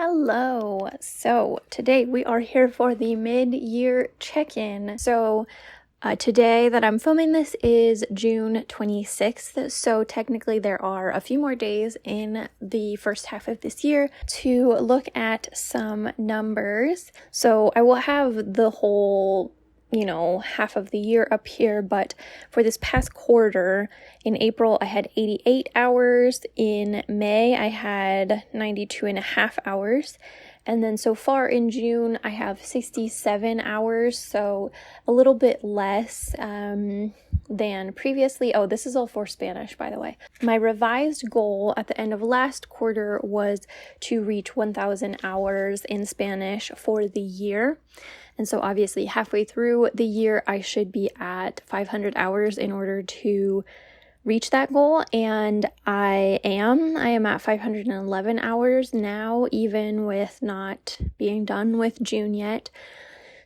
Hello. So today we are here for the mid-year check-in. Today that I'm filming this is June 26th. So technically there are a few more days in the first half of this year to look at some numbers. So I will have the whole half of the year up here, but for this past quarter, in April, I had 88 hours. In May, I had 92 and a half hours. And then so far in June, I have 67 hours, so a little bit less than previously. Oh, this is all for Spanish, by the way. My revised goal at the end of last quarter was to reach 1,000 hours in Spanish for the year. And so obviously halfway through the year, I should be at 500 hours in order to reach that goal. And I am at 511 hours now, even with not being done with June yet.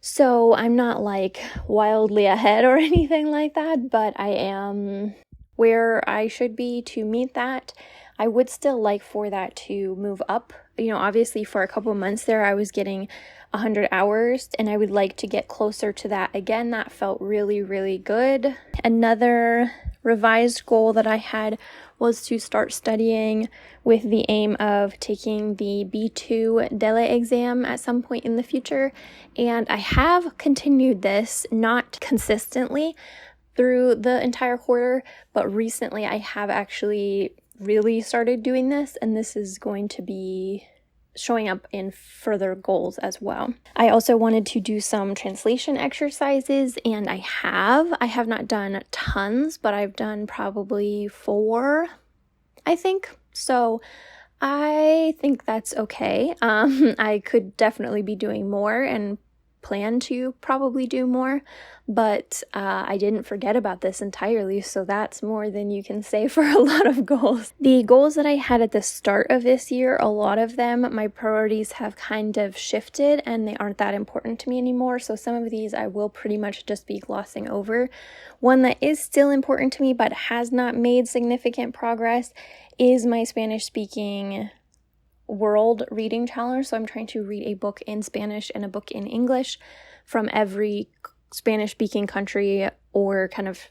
So I'm not like wildly ahead or anything like that, but I am where I should be to meet that. I would still like for that to move up. Obviously for a couple months there, I was getting 100 hours and I would like to get closer to that again. That felt really, really good. Another revised goal that I had was to start studying with the aim of taking the B2 DELE exam at some point in the future. And I have continued this, not consistently through the entire quarter, but recently I have actually really started doing this, and this is going to be showing up in further goals as well. I also wanted to do some translation exercises, and I have not done tons, but I've done probably 4, I think. So I think that's okay. I could definitely be doing more and plan to probably do more, but I didn't forget about this entirely, so that's more than you can say for a lot of goals. The goals that I had at the start of this year, a lot of them, my priorities have kind of shifted and they aren't that important to me anymore, so some of these I will pretty much just be glossing over. One that is still important to me but has not made significant progress is my Spanish speaking world reading challenge. So I'm trying to read a book in Spanish and a book in English from every Spanish speaking country or kind of,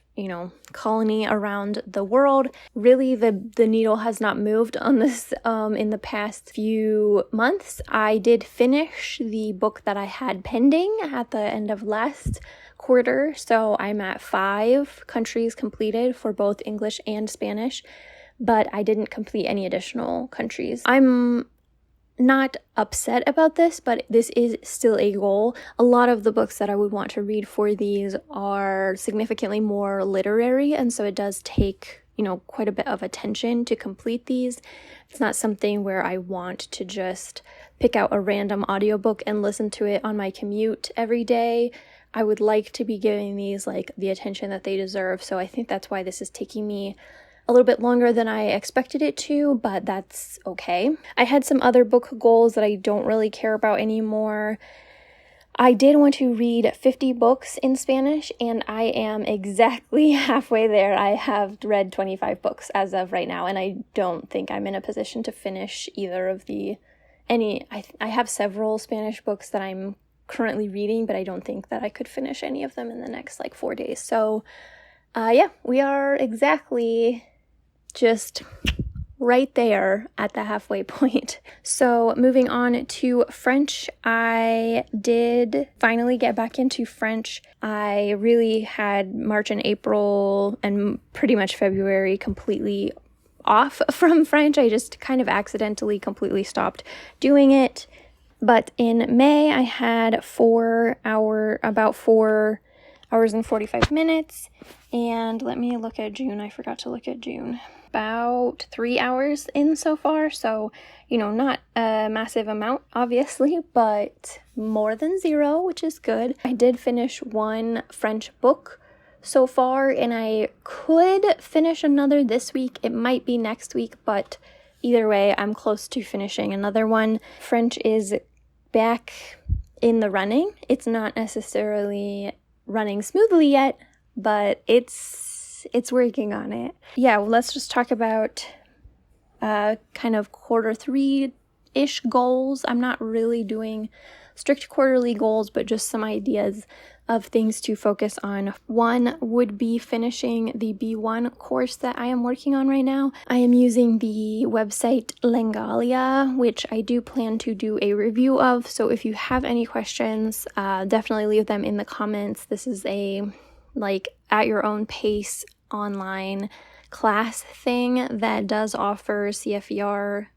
colony around the world. Really, the needle has not moved on this in the past few months. I did finish the book that I had pending at the end of last quarter. So I'm at 5 countries completed for both English and Spanish, but I didn't complete any additional countries. I'm not upset about this, but this is still a goal. A lot of the books that I would want to read for these are significantly more literary, and so it does take, quite a bit of attention to complete these. It's not something where I want to just pick out a random audiobook and listen to it on my commute every day. I would like to be giving these the attention that they deserve, so I think that's why this is taking me a little bit longer than I expected it to, but that's okay. I had some other book goals that I don't really care about anymore. I did want to read 50 books in Spanish, and I am exactly halfway there. I have read 25 books as of right now, and I don't think I'm in a position to finish either of I have several Spanish books that I'm currently reading, but I don't think that I could finish any of them in the next 4 days. So we are exactly just right there at the halfway point. So moving on to French, I did finally get back into French. I really had March and April and pretty much February completely off from French. I just kind of accidentally completely stopped doing it. But in May, I had about 4 hours and 45 minutes. And let me look at June. I forgot to look at June. About 3 hours in so far. So, not a massive amount, obviously, but more than 0, which is good. I did finish 1 French book so far, and I could finish another this week. It might be next week, but either way, I'm close to finishing another one. French is back in the running. It's not necessarily running smoothly yet, but it's working on it. Yeah, well, let's just talk about kind of quarter 3 quarterly-ish goals. I'm not really doing strict quarterly goals, but just some ideas of things to focus on. One would be finishing the B1 course that I am working on right now. I am using the website Lengalia, which I do plan to do a review of. So if you have any questions, definitely leave them in the comments. This is a at your own pace online class thing that does offer CFER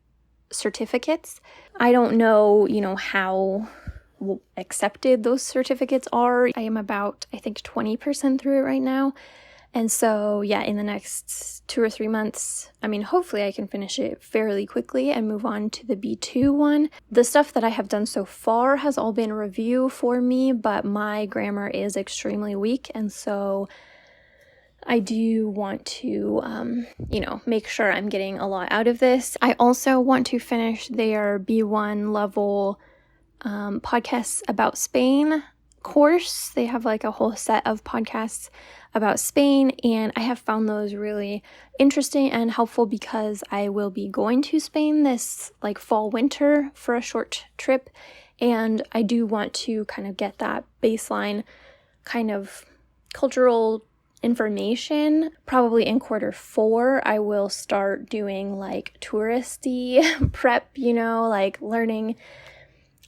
certificates. I don't know, how accepted those certificates are. I am about, I think, 20% through it right now. And so, in the next 2 or 3 months, hopefully I can finish it fairly quickly and move on to the B2 one. The stuff that I have done so far has all been review for me, but my grammar is extremely weak. And so I do want to, make sure I'm getting a lot out of this. I also want to finish their B1 level podcasts about Spain course. They have a whole set of podcasts about Spain, and I have found those really interesting and helpful because I will be going to Spain this fall winter for a short trip, and I do want to kind of get that baseline kind of cultural information. Probably in Q4 I will start doing touristy prep, learning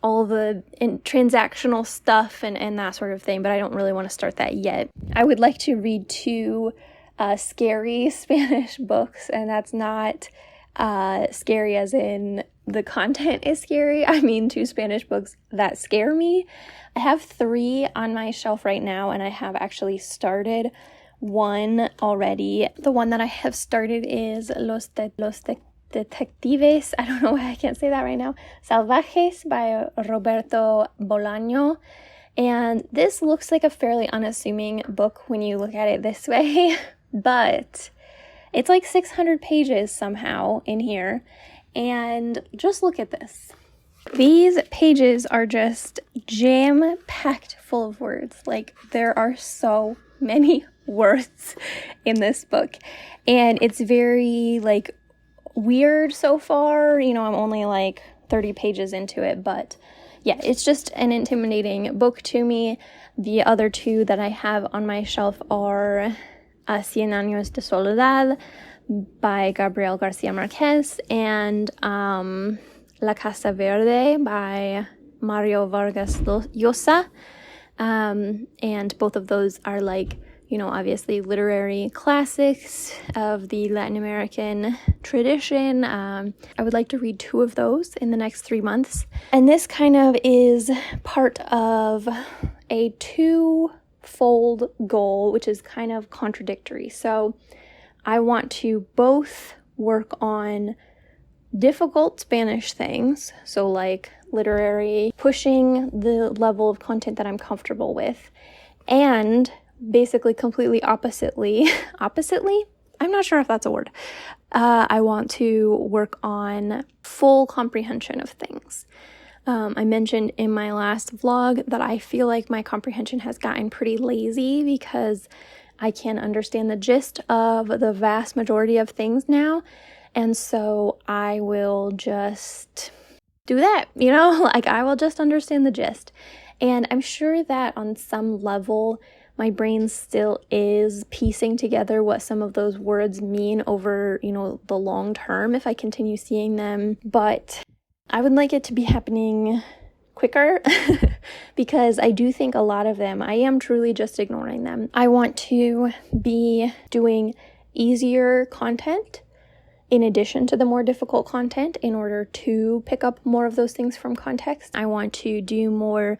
all the transactional stuff and that sort of thing, but I don't really want to start that yet. I would like to read 2 scary Spanish books, and that's not scary as in the content is scary. I mean 2 Spanish books that scare me. I have 3 on my shelf right now, and I have actually started one already. The one that I have started is Los Detectives, I don't know why I can't say that right now, Salvajes by Roberto Bolaño. And this looks like a fairly unassuming book when you look at it this way, but it's 600 pages somehow in here. And just look at this. These pages are just jam-packed full of words. There are so many words in this book. And it's very, weird so far. I'm only 30 pages into it, but it's just an intimidating book to me. The other 2 that I have on my shelf are Cien Años de Soledad by Gabriel Garcia Marquez and La Casa Verde by Mario Vargas Llosa. And both of those are obviously literary classics of the Latin American tradition. I would like to read 2 of those in the next 3 months. And this kind of is part of a 2-fold goal, which is kind of contradictory. So I want to both work on difficult Spanish things, so literary, pushing the level of content that I'm comfortable with, and basically completely oppositely, I'm not sure if that's a word. I want to work on full comprehension of things. I mentioned in my last vlog that I feel like my comprehension has gotten pretty lazy because I can understand the gist of the vast majority of things now. And so I will just do that, I will just understand the gist. And I'm sure that on some level, my brain still is piecing together what some of those words mean over, the long term if I continue seeing them. But I would like it to be happening quicker because I do think a lot of them, I am truly just ignoring them. I want to be doing easier content in addition to the more difficult content in order to pick up more of those things from context. I want to do more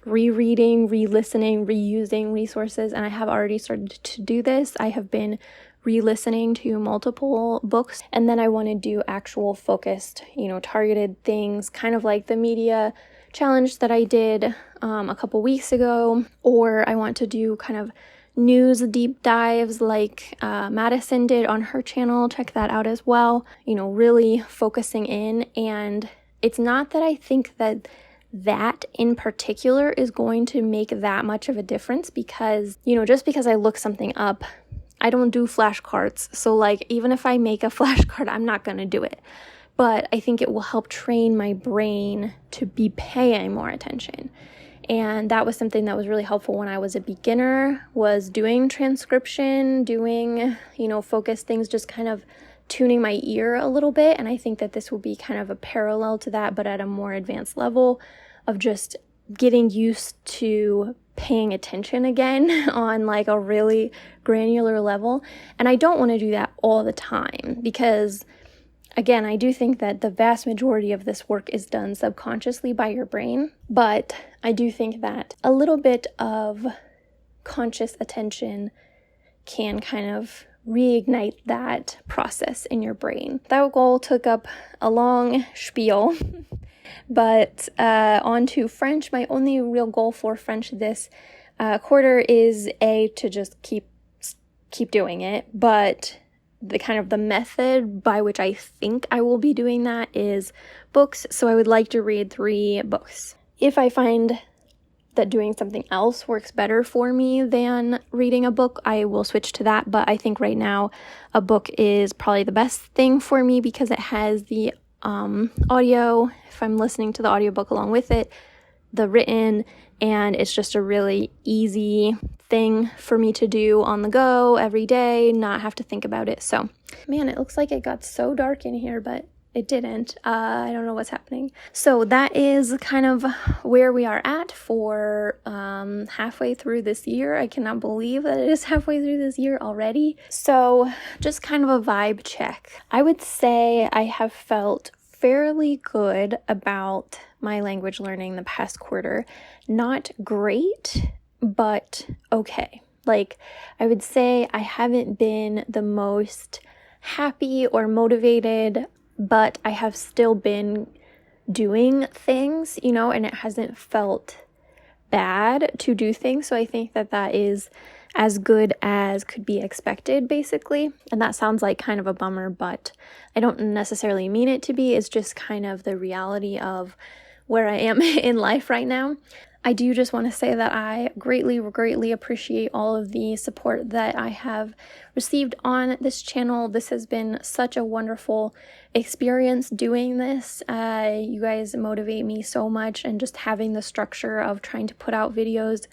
rereading, re-listening, reusing resources, and I have already started to do this. I have been re-listening to multiple books, and then I want to do actual focused, targeted things, kind of like the media challenge that I did a couple weeks ago, or I want to do kind of news deep dives like Madison did on her channel. Check that out as well. Really focusing in, and it's not that I think that in particular is going to make that much of a difference because, just because I look something up, I don't do flashcards. So even if I make a flashcard, I'm not going to do it but I think it will help train my brain to be paying more attention. And that was something that was really helpful when I was a beginner, was doing transcription, doing, focus things, just kind of tuning my ear a little bit. And I think that this will be kind of a parallel to that, but at a more advanced level of just getting used to paying attention again on like a really granular level. And I don't want to do that all the time because, again, I do think that the vast majority of this work is done subconsciously by your brain, but I do think that a little bit of conscious attention can kind of reignite that process in your brain. That goal took up a long spiel, but on to French. My only real goal for French this quarter is to just keep doing it, but the method by which I think I will be doing that is books. So I would like to read 3 books. If I find that doing something else works better for me than reading a book, I will switch to that. But I think right now a book is probably the best thing for me because it has the audio, if I'm listening to the audiobook along with it, the written, and it's just a really easy thing for me to do on the go every day, not have to think about it. So, man, it looks like it got so dark in here, but it didn't. I don't know what's happening. So that is kind of where we are at for halfway through this year. I cannot believe that it is halfway through this year already. So just kind of a vibe check. I would say I have felt fairly good about my language learning the past quarter. Not great, but okay. Like, I would say I haven't been the most happy or motivated, but I have still been doing things, and it hasn't felt bad to do things. So I think that that is as good as could be expected, basically. And that sounds like kind of a bummer, but I don't necessarily mean it to be. It's just kind of the reality of where I am in life right now. I do just want to say that I greatly, greatly appreciate all of the support that I have received on this channel. This has been such a wonderful experience doing this. You guys motivate me so much, and just having the structure of trying to put out videos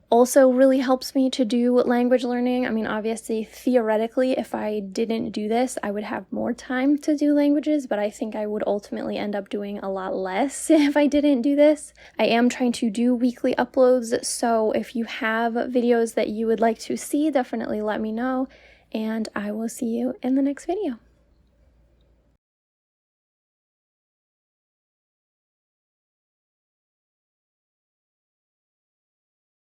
also really helps me to do language learning. I mean, obviously, theoretically, if I didn't do this, I would have more time to do languages, but I think I would ultimately end up doing a lot less if I didn't do this. I am trying to do weekly uploads, so if you have videos that you would like to see, definitely let me know, and I will see you in the next video.